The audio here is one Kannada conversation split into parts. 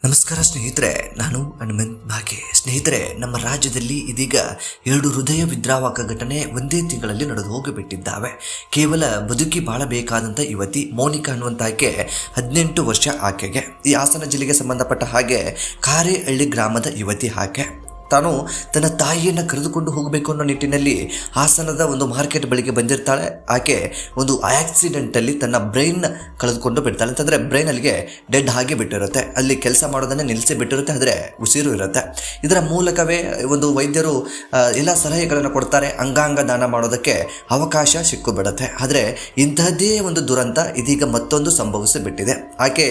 ನಮಸ್ಕಾರ ಸ್ನೇಹಿತರೆ, ನಾನು ಹನುಮಂತ್ ಭಾಗ್ಯ. ಸ್ನೇಹಿತರೆ, ನಮ್ಮ ರಾಜ್ಯದಲ್ಲಿ ಇದೀಗ 2 ಹೃದಯ ವಿದ್ರಾವಕ ಘಟನೆ ಒಂದೇ ತಿಂಗಳಲ್ಲಿ ನಡೆದು ಹೋಗಿಬಿಟ್ಟಿದ್ದಾವೆ. ಕೇವಲ ಬದುಕಿ ಬಾಳಬೇಕಾದಂಥ ಯುವತಿ ಮೋನಿಕಾ ಅನ್ನುವಂಥ ಆಕೆ 18 ವರ್ಷ ಆಕೆಗೆ. ಈ ಹಾಸನ ಜಿಲ್ಲೆಗೆ ಸಂಬಂಧಪಟ್ಟ ಹಾಗೆ ಕಾರೇಹಳ್ಳಿ ಗ್ರಾಮದ ಯುವತಿ ಆಕೆ. ತಾನು ತನ್ನ ತಾಯಿಯನ್ನು ಕರೆದುಕೊಂಡು ಹೋಗಬೇಕು ಅನ್ನೋ ನಿಟ್ಟಿನಲ್ಲಿ ಹಾಸನದ ಒಂದು ಮಾರ್ಕೆಟ್ ಬಳಿಗೆ ಬಂದಿರ್ತಾಳೆ. ಆಕೆ ಒಂದು ಆಕ್ಸಿಡೆಂಟಲ್ಲಿ ತನ್ನ ಬ್ರೈನ್ ಕಳೆದುಕೊಂಡು ಬಿಡ್ತಾಳೆ. ಅಂತಂದರೆ ಬ್ರೈನ್ ಅಲ್ಲಿಗೆ ಡೆಡ್ ಆಗಿ ಬಿಟ್ಟಿರುತ್ತೆ. ಅಲ್ಲಿ ಕೆಲಸ ಮಾಡೋದನ್ನು ನಿಲ್ಲಿಸಿ ಬಿಟ್ಟಿರುತ್ತೆ, ಆದರೆ ಉಸಿರು ಇರುತ್ತೆ. ಇದರ ಮೂಲಕವೇ ಒಂದು ವೈದ್ಯರು ಎಲ್ಲ ಸಲಹೆಗಳನ್ನು ಕೊಡ್ತಾರೆ, ಅಂಗಾಂಗ ದಾನ ಮಾಡೋದಕ್ಕೆ ಅವಕಾಶ ಸಿಕ್ಕಿಬಿಡುತ್ತೆ. ಆದರೆ ಇಂತಹದ್ದೇ ಒಂದು ದುರಂತ ಇದೀಗ ಮತ್ತೊಂದು ಸಂಭವಿಸಿಬಿಟ್ಟಿದೆ. ಆಕೆ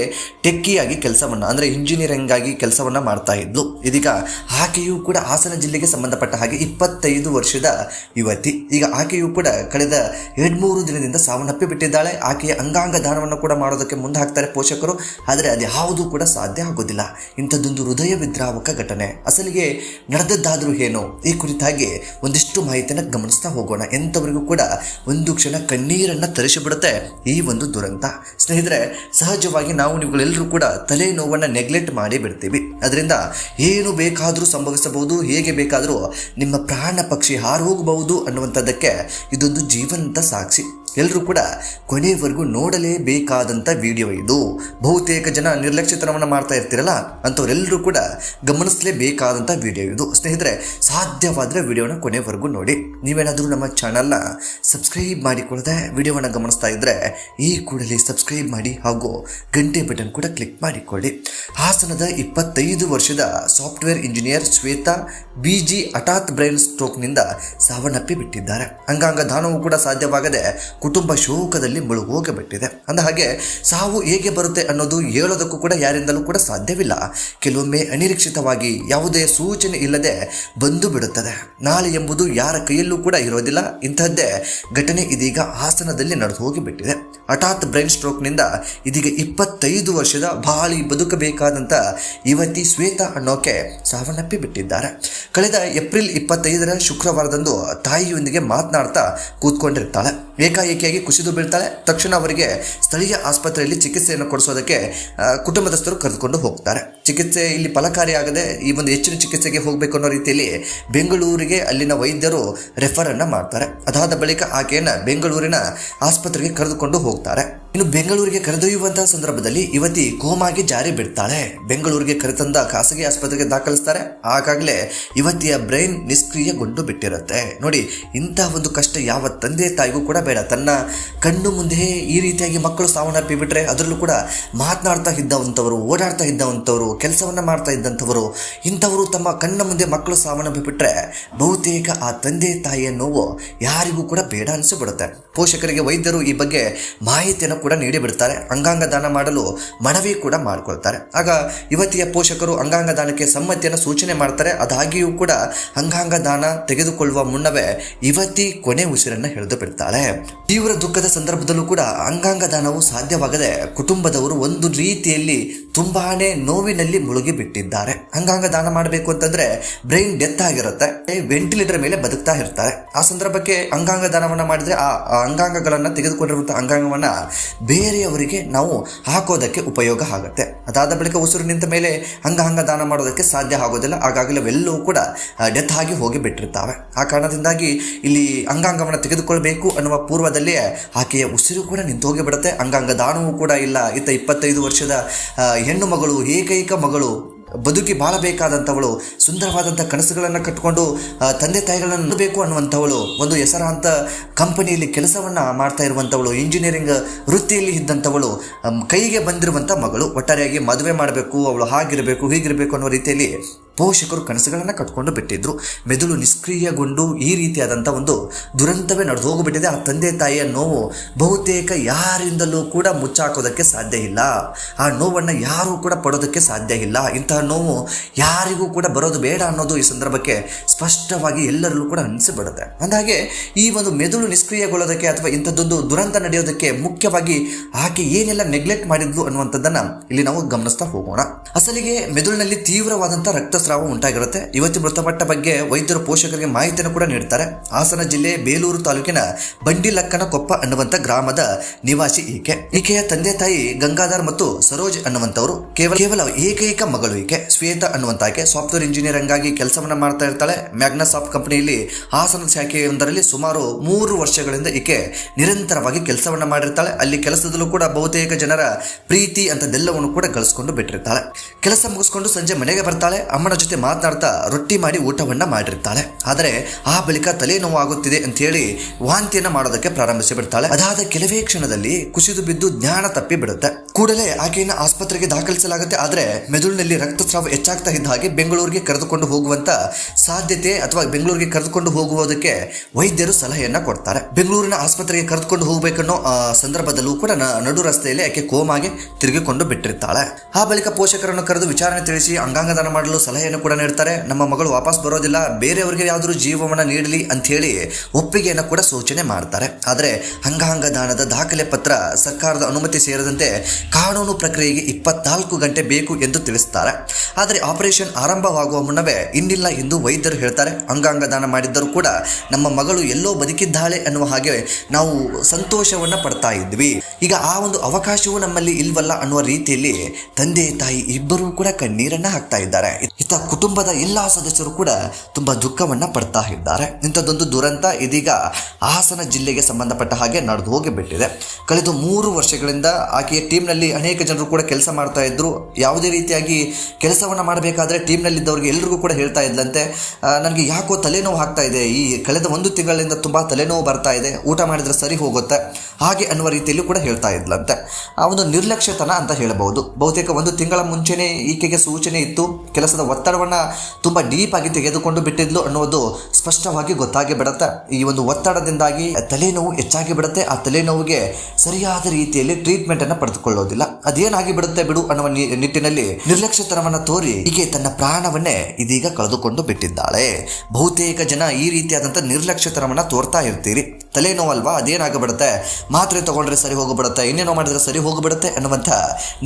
ಟೆಕ್ಕಿಯಾಗಿ ಕೆಲಸವನ್ನು, ಅಂದರೆ ಇಂಜಿನಿಯರಿಂಗ್ ಆಗಿ ಕೆಲಸವನ್ನು ಮಾಡ್ತಾ ಇದ್ಲು. ಇದೀಗ ಆಕೆಯು ಕೂಡ ಹಾಸನ ಜಿಲ್ಲೆಗೆ ಸಂಬಂಧಪಟ್ಟ ಹಾಗೆ 25 ವರ್ಷದ ಯುವತಿ. ಈಗ ಆಕೆಯು ಕೂಡ ಕಳೆದ 2-3 ದಿನದಿಂದ ಸಾವನ್ನಪ್ಪಿ ಬಿಟ್ಟಿದ್ದಾಳೆ. ಆಕೆಯ ಅಂಗಾಂಗ ದಾನವನ್ನು ಕೂಡ ಮಾಡೋದಕ್ಕೆ ಮುಂದೆ ಹಾಕ್ತಾರೆ ಪೋಷಕರು, ಆದರೆ ಅದು ಯಾವುದೂ ಕೂಡ ಸಾಧ್ಯ ಆಗೋದಿಲ್ಲ. ಇಂಥದ್ದೊಂದು ಹೃದಯ ವಿದ್ರಾವಕ ಘಟನೆ ಅಸಲಿಗೆ ನಡೆದದ್ದಾದರೂ ಏನು, ಈ ಕುರಿತಾಗಿ ಒಂದಿಷ್ಟು ಮಾಹಿತಿಯನ್ನು ಗಮನಿಸ್ತಾ ಹೋಗೋಣ. ಎಂಥವರಿಗೂ ಕೂಡ ಒಂದು ಕ್ಷಣ ಕಣ್ಣೀರನ್ನು ತರಿಸಿಬಿಡುತ್ತೆ ಈ ಒಂದು ದುರಂತ. ಸ್ನೇಹಿತರೆ, ಸಹಜವಾಗಿ ನೀವುಗಳೆಲ್ಲರೂ ಕೂಡ ತಲೆ ನೋವನ್ನು ನೆಗ್ಲೆಕ್ಟ್ ಮಾಡಿ ಬಿಡ್ತೀವಿ. ಅದರಿಂದ ಏನು ಬೇಕಾದರೂ ಸಂಭವಿಸಬಹುದು, ಹೇಗೆ ಬೇಕಾದರೂ ನಿಮ್ಮ ಪ್ರಾಣ ಪಕ್ಷಿ ಹಾರು ಹೋಗಬಹುದು ಅನ್ನುವಂಥದ್ದಕ್ಕೆ ಇದೊಂದು ಜೀವಂತ ಸಾಕ್ಷಿ. ಎಲ್ಲರೂ ಕೂಡ ಕೊನೆಯವರೆಗೂ ನೋಡಲೇಬೇಕಾದಂಥ ವಿಡಿಯೋ ಇದು. ಬಹುತೇಕ ಜನ ನಿರ್ಲಕ್ಷ್ಯತನವನ್ನು ಮಾಡ್ತಾ ಇರ್ತೀರಲ್ಲ, ಅಂಥವರೆಲ್ಲರೂ ಕೂಡ ಗಮನಿಸಲೇಬೇಕಾದಂಥ ವಿಡಿಯೋ ಇದು. ಸ್ನೇಹಿತರೆ, ಸಾಧ್ಯವಾದರೆ ವಿಡಿಯೋನ ಕೊನೆಯವರೆಗೂ ನೋಡಿ. ನೀವೇನಾದರೂ ನಮ್ಮ ಚಾನಲ್ನ ಸಬ್ಸ್ಕ್ರೈಬ್ ಮಾಡಿಕೊಳ್ಳದೆ ವಿಡಿಯೋವನ್ನು ಗಮನಿಸ್ತಾ ಇದ್ದರೆ ಈ ಕೂಡಲೇ ಸಬ್ಸ್ಕ್ರೈಬ್ ಮಾಡಿ ಹಾಗೂ ಗಂಟೆ ಬಟನ್ ಕೂಡ ಕ್ಲಿಕ್ ಮಾಡಿಕೊಳ್ಳಿ. ಹಾಸನದ 25 ವರ್ಷದ ಸಾಫ್ಟ್ವೇರ್ ಇಂಜಿನಿಯರ್ ಶ್ವೇತಾ BG ಹಠಾತ್ ಬ್ರೈನ್ ಸ್ಟ್ರೋಕ್ನಿಂದ ಸಾವನ್ನಪ್ಪಿ ಬಿಟ್ಟಿದ್ದಾರೆ. ಅಂಗಾಂಗ ದಾನವೂ ಕೂಡ ಸಾಧ್ಯವಾಗದೆ ಕುಟುಂಬ ಶೋಕದಲ್ಲಿ ಮುಳುಗೋಗಿಬಿಟ್ಟಿದೆ. ಅಂದ ಹಾಗೆ ಸಾವು ಹೇಗೆ ಬರುತ್ತೆ ಅನ್ನೋದು ಹೇಳೋದಕ್ಕೂ ಕೂಡ ಯಾರಿಂದಲೂ ಕೂಡ ಸಾಧ್ಯವಿಲ್ಲ. ಕೆಲವೊಮ್ಮೆ ಅನಿರೀಕ್ಷಿತವಾಗಿ ಯಾವುದೇ ಸೂಚನೆ ಇಲ್ಲದೆ ಬಂದು ಬಿಡುತ್ತದೆ. ನಾಳೆ ಎಂಬುದು ಯಾರ ಕೈಯಲ್ಲೂ ಕೂಡ ಇರೋದಿಲ್ಲ. ಇಂತಹದ್ದೇ ಘಟನೆ ಇದೀಗ ಹಾಸನದಲ್ಲಿ ನಡೆದು ಹೋಗಿಬಿಟ್ಟಿದೆ. ಹಠಾತ್ ಬ್ರೈನ್ ಸ್ಟ್ರೋಕ್ನಿಂದ ಇದೀಗ 25 ವರ್ಷದ ಬಾಳಿ ಬದುಕಬೇಕಾದಂಥ ಯುವತಿ ಶ್ವೇತಾ ಅನ್ನೋಕೆ ಸಾವನ್ನಪ್ಪಿ ಬಿಟ್ಟಿದ್ದಾರೆ. ಕಳೆದ ಏಪ್ರಿಲ್ 25 ಶುಕ್ರವಾರದಂದು ತಾಯಿಯೊಂದಿಗೆ ಮಾತನಾಡ್ತಾ ಕೂತ್ಕೊಂಡಿರ್ತಾಳೆ. ಏಕಾಏಕಿಯಾಗಿ ಕುಸಿದು ಬೀಳ್ತಾಳೆ. ತಕ್ಷಣ ಅವರಿಗೆ ಸ್ಥಳೀಯ ಆಸ್ಪತ್ರೆಯಲ್ಲಿ ಚಿಕಿತ್ಸೆಯನ್ನು ಕೊಡಿಸೋದಕ್ಕೆ ಕುಟುಂಬದಸ್ಥರು ಕರೆದುಕೊಂಡು ಹೋಗ್ತಾರೆ. ಚಿಕಿತ್ಸೆ ಇಲ್ಲಿ ಫಲಕಾರಿಯಾಗದೆ ಈ ಒಂದು ಹೆಚ್ಚಿನ ಚಿಕಿತ್ಸೆಗೆ ಹೋಗಬೇಕು ಅನ್ನೋ ರೀತಿಯಲ್ಲಿ ಬೆಂಗಳೂರಿಗೆ ಅಲ್ಲಿನ ವೈದ್ಯರು ರೆಫರ್ ಅನ್ನು ಮಾಡ್ತಾರೆ. ಅದಾದ ಬಳಿಕ ಆಕೆಯನ್ನು ಬೆಂಗಳೂರಿನ ಆಸ್ಪತ್ರೆಗೆ ಕರೆದುಕೊಂಡು ಹೋಗ್ತಾರೆ. ಇನ್ನು ಬೆಂಗಳೂರಿಗೆ ಕರೆದೊಯ್ಯುವಂತಹ ಸಂದರ್ಭದಲ್ಲಿ ಯುವತಿ ಕೋಮಾಗಿ ಜಾರಿ ಬಿಡ್ತಾಳೆ. ಬೆಂಗಳೂರಿಗೆ ಕರೆತಂದ ಖಾಸಗಿ ಆಸ್ಪತ್ರೆಗೆ ದಾಖಲಿಸ್ತಾರೆ. ಆಗಾಗಲೇ ಯುವತಿಯ ಬ್ರೈನ್ ನಿಷ್ಕ್ರಿಯಗೊಂಡು ಬಿಟ್ಟಿರುತ್ತೆ. ನೋಡಿ, ಇಂತಹ ಒಂದು ಕಷ್ಟ ಯಾವ ತಂದೆ ತಾಯಿಗೂ ಕೂಡ ಬೇಡ. ತನ್ನ ಕಣ್ಣು ಮುಂದೆ ಈ ರೀತಿಯಾಗಿ ಮಕ್ಕಳು ಸಾವನ್ನಪ್ಪಿ ಬಿಟ್ಟರೆ, ಅದರಲ್ಲೂ ಕೂಡ ಮಾತನಾಡ್ತಾ ಇದ್ದವಂಥವರು, ಓಡಾಡ್ತಾ ಇದ್ದವಂಥವರು, ಕೆಲಸವನ್ನು ಮಾಡ್ತಾ ಇದ್ದಂಥವರು, ಇಂಥವರು ತಮ್ಮ ಕಣ್ಣ ಮುಂದೆ ಮಕ್ಕಳು ಸಾವನ್ನಪ್ಪಿ ಬಿಟ್ಟರೆ ಬಹುತೇಕ ಆ ತಂದೆ ತಾಯಿಯ ನೋವು ಯಾರಿಗೂ ಕೂಡ ಬೇಡ ಅನಿಸಿಬಿಡುತ್ತೆ. ಪೋಷಕರಿಗೆ ವೈದ್ಯರು ಈ ಬಗ್ಗೆ ಮಾಹಿತಿಯನ್ನು ಕೂಡ ನೀಡಿಬಿಡ್ತಾರೆ. ಅಂಗಾಂಗ ದಾನ ಮಾಡಲು ಮನವಿ ಕೂಡ ಮಾಡಿಕೊಳ್ತಾರೆ. ಆಗ ಯುವತಿಯ ಪೋಷಕರು ಅಂಗಾಂಗ ದಾನಕ್ಕೆ ಸಮ್ಮತಿಯನ್ನು ಸೂಚನೆ ಮಾಡ್ತಾರೆ. ಅದಾಗಿಯೂ ಕೂಡ ಅಂಗಾಂಗ ದಾನ ತೆಗೆದುಕೊಳ್ಳುವ ಮುನ್ನವೇ ಯುವತಿ ಕೊನೆ ಉಸಿರನ್ನು ಹಿಡಿದು ಬಿಡ್ತಾಳೆ. ತೀವ್ರ ದುಃಖದ ಸಂದರ್ಭದಲ್ಲೂ ಕೂಡ ಅಂಗಾಂಗ ದಾನವು ಸಾಧ್ಯವಾಗದೆ ಕುಟುಂಬದವರು ಒಂದು ರೀತಿಯಲ್ಲಿ ತುಂಬಾನೇ ನೋವಿನಲ್ಲಿ ಮುಳುಗಿ ಬಿಟ್ಟಿದ್ದಾರೆ. ಅಂಗಾಂಗ ದಾನ ಮಾಡಬೇಕು ಅಂತಂದ್ರೆ ಬ್ರೈನ್ ಡೆತ್ ಆಗಿರುತ್ತೆ, ವೆಂಟಿಲೇಟರ್ ಮೇಲೆ ಬದುಕ್ತಾ ಇರ್ತಾರೆ. ಆ ಸಂದರ್ಭಕ್ಕೆ ಅಂಗಾಂಗ ದಾನವನ್ನ ಮಾಡಿದ್ರೆ ಆ ಅಂಗಾಂಗಗಳನ್ನು ತೆಗೆದುಕೊಂಡಿರುವಂತಹ ಅಂಗಾಂಗವನ್ನ ಬೇರೆಯವರಿಗೆ ನಾವು ಹಾಕೋದಕ್ಕೆ ಉಪಯೋಗ ಆಗುತ್ತೆ. ಅದಾದ ಬಳಿಕ ಉಸಿರು ನಿಂತ ಮೇಲೆ ಅಂಗಾಂಗ ದಾನ ಮಾಡೋದಕ್ಕೆ ಸಾಧ್ಯ ಆಗೋದಿಲ್ಲ. ಆಗಾಗಲೇ ಅವೆಲ್ಲವೂ ಕೂಡ ಡೆತ್ ಆಗಿ ಹೋಗಿ ಬಿಟ್ಟಿರ್ತಾವೆ. ಆ ಕಾರಣದಿಂದಾಗಿ ಇಲ್ಲಿ ಅಂಗಾಂಗವನ್ನು ತೆಗೆದುಕೊಳ್ಬೇಕು ಅನ್ನುವ ಪೂರ್ವದಲ್ಲಿಯೇ ಆಕೆಯ ಉಸಿರು ಕೂಡ ನಿಂತು ಹೋಗಿಬಿಡುತ್ತೆ. ಅಂಗಾಂಗ ದಾನವೂ ಕೂಡ ಇಲ್ಲ. ಇತ್ತ 25 ವರ್ಷದ ಹೆಣ್ಣು ಮಗಳು, ಏಕೈಕ ಮಗಳು, ಬದುಕಿ ಬಾಳಬೇಕಾದಂಥವಳು, ಸುಂದರವಾದಂಥ ಕನಸುಗಳನ್ನು ಕಟ್ಟಿಕೊಂಡು ತಂದೆ ತಾಯಿಗಳನ್ನು ನೋಡಬೇಕು ಅನ್ನುವಂಥವಳು, ಒಂದು ಹೆಸರಾಂತ ಕಂಪನಿಯಲ್ಲಿ ಕೆಲಸವನ್ನು ಮಾಡ್ತಾ ಇರುವಂಥವಳು, ಇಂಜಿನಿಯರಿಂಗ್ ವೃತ್ತಿಯಲ್ಲಿ ಇದ್ದಂಥವಳು, ಕೈಗೆ ಬಂದಿರುವಂಥ ಮಗಳು. ಒಟ್ಟಾರೆಯಾಗಿ ಮದುವೆ ಮಾಡಬೇಕು, ಅವಳು ಹಾಗಿರಬೇಕು ಹೀಗಿರಬೇಕು ಅನ್ನೋ ರೀತಿಯಲ್ಲಿ ಪೋಷಕರು ಕನಸುಗಳನ್ನು ಕಟ್ಕೊಂಡು ಬಿಟ್ಟಿದ್ರು. ಮೆದುಳು ನಿಷ್ಕ್ರಿಯಗೊಂಡು ಈ ರೀತಿಯಾದಂಥ ಒಂದು ದುರಂತವೇ ನಡೆದು ಹೋಗಿಬಿಟ್ಟಿದೆ. ಆ ತಂದೆ ತಾಯಿಯ ನೋವು ಬಹುತೇಕ ಯಾರಿಂದಲೂ ಕೂಡ ಮುಚ್ಚಾಕೋದಕ್ಕೆ ಸಾಧ್ಯ ಇಲ್ಲ. ಆ ನೋವನ್ನು ಯಾರೂ ಕೂಡ ಪಡೋದಕ್ಕೆ ಸಾಧ್ಯ ಇಲ್ಲ. ಇಂತಹ ನೋವು ಯಾರಿಗೂ ಕೂಡ ಬರೋದು ಬೇಡ ಅನ್ನೋದು ಈ ಸಂದರ್ಭಕ್ಕೆ ಸ್ಪಷ್ಟವಾಗಿ ಎಲ್ಲರಲ್ಲೂ ಕೂಡ ಅನಿಸಿಬಿಡುತ್ತೆ. ಅಂದಾಗೆ ಈ ಒಂದು ಮೆದುಳು ನಿಷ್ಕ್ರಿಯಗೊಳ್ಳೋದಕ್ಕೆ ಅಥವಾ ಇಂಥದ್ದೊಂದು ದುರಂತ ನಡೆಯೋದಕ್ಕೆ ಮುಖ್ಯವಾಗಿ ಆಕೆ ಏನೆಲ್ಲ ನೆಗ್ಲೆಕ್ಟ್ ಮಾಡಿದ್ಲು ಅನ್ನುವಂಥದ್ದನ್ನು ಇಲ್ಲಿ ನಾವು ಗಮನಿಸ್ತಾ ಹೋಗೋಣ. ಅಸಲಿಗೆ ಮೆದುಳಿನಲ್ಲಿ ತೀವ್ರವಾದಂಥ ರಕ್ತ ರಕ್ತಸ್ರಾವ ಉಂಟಾಗಿರುತ್ತೆ. ಯುವತಿ ಮೃತಪಟ್ಟ ಬಗ್ಗೆ ವೈದ್ಯರು ಪೋಷಕರಿಗೆ ಮಾಹಿತಿಯನ್ನು ಕೂಡ ನೀಡ್ತಾರೆ. ಹಾಸನ ಜಿಲ್ಲೆ ಬೇಲೂರು ತಾಲೂಕಿನ ಬಂಡಿಲಕ್ಕನಕೊಪ್ಪ ಅನ್ನುವಂಥ ಗ್ರಾಮದ ನಿವಾಸಿ ಈಕೆಯ ತಂದೆ ತಾಯಿ ಗಂಗಾಧರ್ ಮತ್ತು ಸರೋಜ್ ಅನ್ನುವಂಥವ್ರು. ಕೇವಲ ಏಕೈಕ ಮಗಳು ಈಕೆ. ಶ್ವೇತಾ ಅನ್ನುವಂತ ಆಕೆ ಸಾಫ್ಟ್ವೇರ್ ಇಂಜಿನಿಯರ್ ಆಗಿ ಕೆಲಸವನ್ನ ಮಾಡ್ತಾ ಇರ್ತಾಳೆ. ಮ್ಯಾಗ್ನಾಸಾಫ್ಟ್ ಕಂಪನಿಯಲ್ಲಿ ಹಾಸನ ಶಾಖೆಯೊಂದರಲ್ಲಿ ಸುಮಾರು 3 ವರ್ಷಗಳಿಂದ ಈಕೆ ನಿರಂತರವಾಗಿ ಕೆಲಸವನ್ನ ಮಾಡಿರ್ತಾಳೆ. ಅಲ್ಲಿ ಕೆಲಸದಲ್ಲೂ ಕೂಡ ಬಹುತೇಕ ಜನರ ಪ್ರೀತಿ ಅಂತದೆಲ್ಲವನ್ನು ಕೂಡ ಗಳಿಸ್ಕೊಂಡು ಬಿಟ್ಟಿರ್ತಾಳೆ. ಕೆಲಸ ಮುಗಿಸ್ಕೊಂಡು ಸಂಜೆ ಮನೆಗೆ ಬರ್ತಾಳೆ. ಅಮ್ಮನ ಜೊತೆ ಮಾತನಾಡ್ತಾ ರೊಟ್ಟಿ ಮಾಡಿ ಊಟವನ್ನ ಮಾಡಿರ್ತಾಳೆ. ಆದರೆ ಆ ಬಳಿಕ ತಲೆನೋವು ಆಗುತ್ತಿದೆ ಅಂತ ಹೇಳಿ ವಾಂತಿಯನ್ನ ಮಾಡೋದಕ್ಕೆ ಪ್ರಾರಂಭಿಸಿ ಬಿಡ್ತಾಳೆ. ಅದಾದ ಕೆಲವೇ ಕ್ಷಣದಲ್ಲಿ ಕುಸಿದು ಬಿದ್ದು ಜ್ಞಾನ ತಪ್ಪಿ ಬಿಡುತ್ತೆ. ಕೂಡಲೇ ಆಕೆಯನ್ನು ಆಸ್ಪತ್ರೆಗೆ ದಾಖಲಿಸಲಾಗುತ್ತೆ. ಆದರೆ ಮೆದುಳಿನಲ್ಲಿ ರಕ್ತಸ್ರಾವ ಹೆಚ್ಚಾಗ್ತಾ ಇದ್ದ ಹಾಗೆ ಬೆಂಗಳೂರಿಗೆ ಕರೆದುಕೊಂಡು ಹೋಗುವಂತ ಸಾಧ್ಯತೆ ಅಥವಾ ಬೆಂಗಳೂರಿಗೆ ಕರೆದುಕೊಂಡು ಹೋಗುವುದಕ್ಕೆ ವೈದ್ಯರು ಸಲಹೆಯನ್ನ ಕೊಡ್ತಾರೆ. ಬೆಂಗಳೂರಿನ ಆಸ್ಪತ್ರೆಗೆ ಕರೆದುಕೊಂಡು ಹೋಗಬೇಕನ್ನೋ ಸಂದರ್ಭದಲ್ಲೂ ಕೂಡ ನಡು ರಸ್ತೆಯಲ್ಲಿ ಆಕೆ ಕೋಮಾಗೆ ತಿರುಗಿಕೊಂಡು ಬಿಟ್ಟಿರ್ತಾಳೆ. ಆ ಬಳಿಕ ಪೋಷಕರನ್ನು ಕರೆದು ವಿಚಾರಣೆ ತಿಳಿಸಿ ಅಂಗಾಂಗ ದಾನ ಮಾಡಲು ಸಲಹೆಯನ್ನು ಕೂಡ ನೀಡ್ತಾರೆ. ನಮ್ಮ ಮಗಳು ವಾಪಸ್ ಬರೋದಿಲ್ಲ, ಬೇರೆಯವರಿಗೆ ಯಾವ್ದಾದ್ರು ಜೀವವನ್ನ ನೀಡಲಿ ಅಂತ ಹೇಳಿ ಒಪ್ಪಿಗೆಯನ್ನು ಕೂಡ ಸೂಚನೆ ಮಾಡ್ತಾರೆ. ಆದರೆ ಅಂಗಾಂಗ ದಾನದ ದಾಖಲೆ ಪತ್ರ ಸರ್ಕಾರದ ಅನುಮತಿ ಸೇರಿದಂತೆ ಕಾನೂನು ಪ್ರಕ್ರಿಯೆಗೆ 24 ಗಂಟೆ ಬೇಕು ಎಂದು ತಿಳಿಸ್ತಾರೆ. ಆದರೆ ಆಪರೇಷನ್ ಆರಂಭವಾಗುವ ಮುನ್ನವೇ ಇನ್ನಿಲ್ಲ ಎಂದು ವೈದ್ಯರು ಹೇಳ್ತಾರೆ. ಅಂಗಾಂಗ ದಾನ ಮಾಡಿದ್ದರೂ ಕೂಡ ನಮ್ಮ ಮಗಳು ಎಲ್ಲೋ ಬದುಕಿದ್ದಾಳೆ ಅನ್ನುವ ಹಾಗೆ ನಾವು ಸಂತೋಷವನ್ನ ಪಡ್ತಾ ಇದ್ವಿ. ಈಗ ಆ ಒಂದು ಅವಕಾಶವೂ ನಮ್ಮಲ್ಲಿ ಇಲ್ವಲ್ಲ ಅನ್ನುವ ರೀತಿಯಲ್ಲಿ ತಂದೆ ತಾಯಿ ಇಬ್ಬರೂ ಕೂಡ ಕಣ್ಣೀರನ್ನ ಹಾಕ್ತಾ ಇದ್ದಾರೆ. ಇತ್ತ ಕುಟುಂಬದ ಎಲ್ಲಾ ಸದಸ್ಯರು ಕೂಡ ತುಂಬಾ ದುಃಖವನ್ನ ಪಡ್ತಾ ಇದ್ದಾರೆ. ಇಂಥದ್ದೊಂದು ದುರಂತ ಇದೀಗ ಹಾಸನ ಜಿಲ್ಲೆಗೆ ಸಂಬಂಧಪಟ್ಟ ಹಾಗೆ ನಡೆದು ಹೋಗಿಬಿಟ್ಟಿದೆ. ಕಳೆದ 3 ವರ್ಷಗಳಿಂದ ಆಕೆಯ ಟೀಮ್ನಲ್ಲಿ ಅನೇಕ ಜನರು ಕೂಡ ಕೆಲಸ ಮಾಡ್ತಾ ಇದ್ರು. ಯಾವುದೇ ರೀತಿಯಾಗಿ ಕೆಲಸವನ್ನ ಮಾಡಬೇಕಾದ್ರೆ ಟೀಮ್ನಲ್ಲಿದ್ದವ್ರಿಗೆ ಎಲ್ರಿಗೂ ಕೂಡ ಹೇಳ್ತಾ ಇದ್ದಂತೆ, ನನಗೆ ಯಾಕೋ ತಲೆನೋವು ಆಗ್ತಾ ಇದೆ, ಈ ಕಳೆದ 1 ತಿಂಗಳಿಂದ ತುಂಬಾ ತಲೆನೋವು ಬರ್ತಾ ಇದೆ, ಊಟ ಮಾಡಿದ್ರೆ ಸರಿ ಹೋಗುತ್ತೆ ಹಾಗೆ ಅನ್ನುವ ರೀತಿಯಲ್ಲಿ ಕೂಡ ಹೇಳ್ತಾ ಇದ್ಲಂತೆ. ಆ ಒಂದು ನಿರ್ಲಕ್ಷ್ಯತನ ಅಂತ ಹೇಳಬಹುದು. ಬಹುತೇಕ 1 ತಿಂಗಳ ಮುಂಚೆನೆ ಈಕೆಗೆ ಸೂಚನೆ ಇತ್ತು. ಕೆಲಸದ ಒತ್ತಡವನ್ನ ತುಂಬಾ ಡೀಪ್ ಆಗಿ ತೆಗೆದುಕೊಂಡು ಬಿಟ್ಟಿದ್ಲು ಅನ್ನೋದು ಸ್ಪಷ್ಟವಾಗಿ ಗೊತ್ತಾಗಿ ಬಿಡುತ್ತೆ. ಈ ಒಂದು ಒತ್ತಡದಿಂದಾಗಿ ತಲೆನೋವು ಹೆಚ್ಚಾಗಿ ಬಿಡುತ್ತೆ. ಆ ತಲೆನೋವಿಗೆ ಸರಿಯಾದ ರೀತಿಯಲ್ಲಿ ಟ್ರೀಟ್ಮೆಂಟ್ ಅನ್ನ ಪಡೆದುಕೊಳ್ಳೋದಿಲ್ಲ. ಅದೇನಾಗಿ ಬಿಡುತ್ತೆ ಬಿಡು ಅನ್ನುವ ನಿಟ್ಟಿನಲ್ಲಿ ನಿರ್ಲಕ್ಷ್ಯತನವನ್ನ ತೋರಿ ಹೀಗೆ ತನ್ನ ಪ್ರಾಣವನ್ನೇ ಇದೀಗ ಕಳೆದುಕೊಂಡು ಬಿಟ್ಟಿದ್ದಾಳೆ. ಬಹುತೇಕ ಜನ ಈ ರೀತಿಯಾದಂಥ ನಿರ್ಲಕ್ಷ್ಯತನವನ್ನ ತೋರ್ತಾ ಇರ್ತೀರಿ. ತಲೆನೋವಲ್ವಾ, ಅದೇನಾಗಬಿಡುತ್ತೆ, ಮಾತ್ರೆ ತಗೊಂಡ್ರೆ ಸರಿ ಹೋಗಿಬಿಡುತ್ತೆ, ಇನ್ನೇನೋ ಮಾಡಿದ್ರೆ ಸರಿ ಹೋಗಿಬಿಡುತ್ತೆ ಅನ್ನುವಂಥ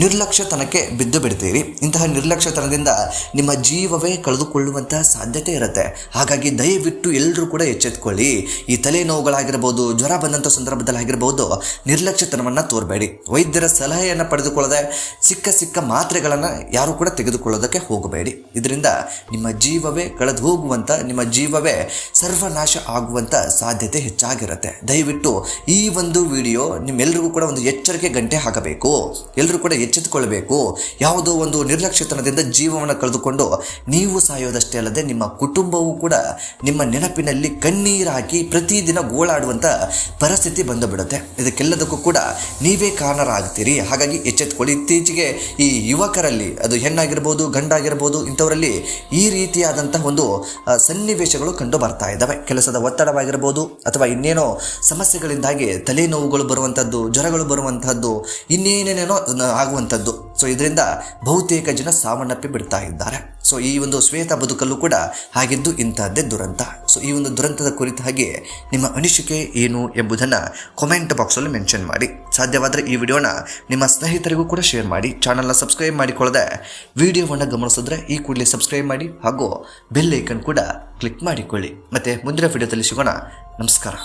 ನಿರ್ಲಕ್ಷ್ಯತನಕ್ಕೆ ಬಿದ್ದು ಬಿಡ್ತೀರಿ. ಇಂತಹ ನಿರ್ಲಕ್ಷ್ಯತನದಿಂದ ನಿಮ್ಮ ಜೀವವೇ ಕಳೆದುಕೊಳ್ಳುವಂಥ ಸಾಧ್ಯತೆ ಇರುತ್ತೆ. ಹಾಗಾಗಿ ದಯವಿಟ್ಟು ಎಲ್ಲರೂ ಕೂಡ ಎಚ್ಚೆತ್ಕೊಳ್ಳಿ. ಈ ತಲೆನೋವುಗಳಾಗಿರ್ಬೋದು, ಜ್ವರ ಬಂದಂಥ ಸಂದರ್ಭದಲ್ಲಿ ಆಗಿರ್ಬೋದು, ನಿರ್ಲಕ್ಷ್ಯತನವನ್ನು ತೋರಬೇಡಿ. ವೈದ್ಯರ ಸಲಹೆಯನ್ನು ಪಡೆದುಕೊಳ್ಳದೆ ಸಿಕ್ಕ ಮಾತ್ರೆಗಳನ್ನು ಯಾರು ಕೂಡ ತೆಗೆದುಕೊಳ್ಳೋದಕ್ಕೆ ಹೋಗಬೇಡಿ. ಇದರಿಂದ ನಿಮ್ಮ ಜೀವವೇ ಕಳೆದು ಹೋಗುವಂಥ, ನಿಮ್ಮ ಜೀವವೇ ಸರ್ವನಾಶ ಆಗುವಂಥ ಸಾಧ್ಯತೆ ಹೆಚ್ಚಾಗಿರುತ್ತೆ. ದಯವಿಟ್ಟು ಈ ಒಂದು ವಿಡಿಯೋ ನಿಮ್ಮೆಲ್ಲರಿಗೂ ಕೂಡ ಒಂದು ಎಚ್ಚರಿಕೆ ಗಂಟೆ ಹಾಕಬೇಕು. ಎಲ್ಲರೂ ಕೂಡ ಎಚ್ಚೆತ್ತುಕೊಳ್ಬೇಕು. ಯಾವುದೋ ಒಂದು ನಿರ್ಲಕ್ಷ್ಯತನದಿಂದ ಜೀವವನ್ನು ಕಳೆದುಕೊಂಡು ನೀವು ಸಾಯೋದಷ್ಟೇ ಅಲ್ಲದೆ ನಿಮ್ಮ ಕುಟುಂಬವೂ ಕೂಡ ನಿಮ್ಮ ನೆನಪಿನಲ್ಲಿ ಕಣ್ಣೀರಾಕಿ ಪ್ರತಿದಿನ ಗೋಳಾಡುವಂಥ ಪರಿಸ್ಥಿತಿ ಬಂದು ಬಿಡುತ್ತೆ. ಇದಕ್ಕೆಲ್ಲದಕ್ಕೂ ಕೂಡ ನೀವೇ ಕಾರಣರಾಗ್ತೀರಿ. ಹಾಗಾಗಿ ಎಚ್ಚೆತ್ತುಕೊಳ್ಳಿ. ಇತ್ತೀಚೆಗೆ ಈ ಯುವಕರಲ್ಲಿ, ಅದು ಹೆಣ್ಣಾಗಿರ್ಬೋದು ಗಂಡಾಗಿರ್ಬೋದು, ಇಂಥವರಲ್ಲಿ ಈ ರೀತಿಯಾದಂತಹ ಒಂದು ಸನ್ನಿವೇಶಗಳು ಕಂಡು ಬರ್ತಾ ಇದ್ದಾವೆ. ಕೆಲಸದ ಒತ್ತಡವಾಗಿರ್ಬೋದು ಅಥವಾ ಇನ್ನೇನೋ ಸಮಸ್ಯೆಗಳಿಂದಾಗಿ ತಲೆನೋವುಗಳು ಬರುವಂಥದ್ದು, ಜ್ವರಗಳು ಬರುವಂತಹದ್ದು, ಇನ್ನೇನೇನೇನೋ ಆಗುವಂಥದ್ದು. ಸೊ ಇದರಿಂದ ಬಹುತೇಕ ಜನ ಸಾವನ್ನಪ್ಪಿ ಬಿಡ್ತಾ ಇದ್ದಾರೆ. ಸೊ ಈ ಒಂದು ಶ್ವೇತಾ ಬದುಕಲ್ಲೂ ಕೂಡ ಹಾಗಿದ್ದು ಇಂತಹದ್ದೇ ದುರಂತ. ಸೊ ಈ ಒಂದು ದುರಂತದ ಕುರಿತ ಹಾಗೆ ನಿಮ್ಮ ಅನಿಸಿಕೆ ಏನು ಎಂಬುದನ್ನು ಕಾಮೆಂಟ್ ಬಾಕ್ಸಲ್ಲಿ ಮೆನ್ಷನ್ ಮಾಡಿ. ಸಾಧ್ಯವಾದರೆ ಈ ವಿಡಿಯೋನ ನಿಮ್ಮ ಸ್ನೇಹಿತರಿಗೂ ಕೂಡ ಶೇರ್ ಮಾಡಿ. ಚಾನಲ್ನ ಸಬ್ಸ್ಕ್ರೈಬ್ ಮಾಡಿಕೊಳ್ಳದೆ ವಿಡಿಯೋವನ್ನು ಗಮನಿಸಿದ್ರೆ ಈ ಕೂಡಲೇ ಸಬ್ಸ್ಕ್ರೈಬ್ ಮಾಡಿ ಹಾಗೂ ಬೆಲ್ ಐಕನ್ ಕೂಡ ಕ್ಲಿಕ್ ಮಾಡಿಕೊಳ್ಳಿ. ಮತ್ತೆ ಮುಂದಿನ ವಿಡಿಯೋದಲ್ಲಿ ಸಿಗೋಣ. ನಮಸ್ಕಾರ.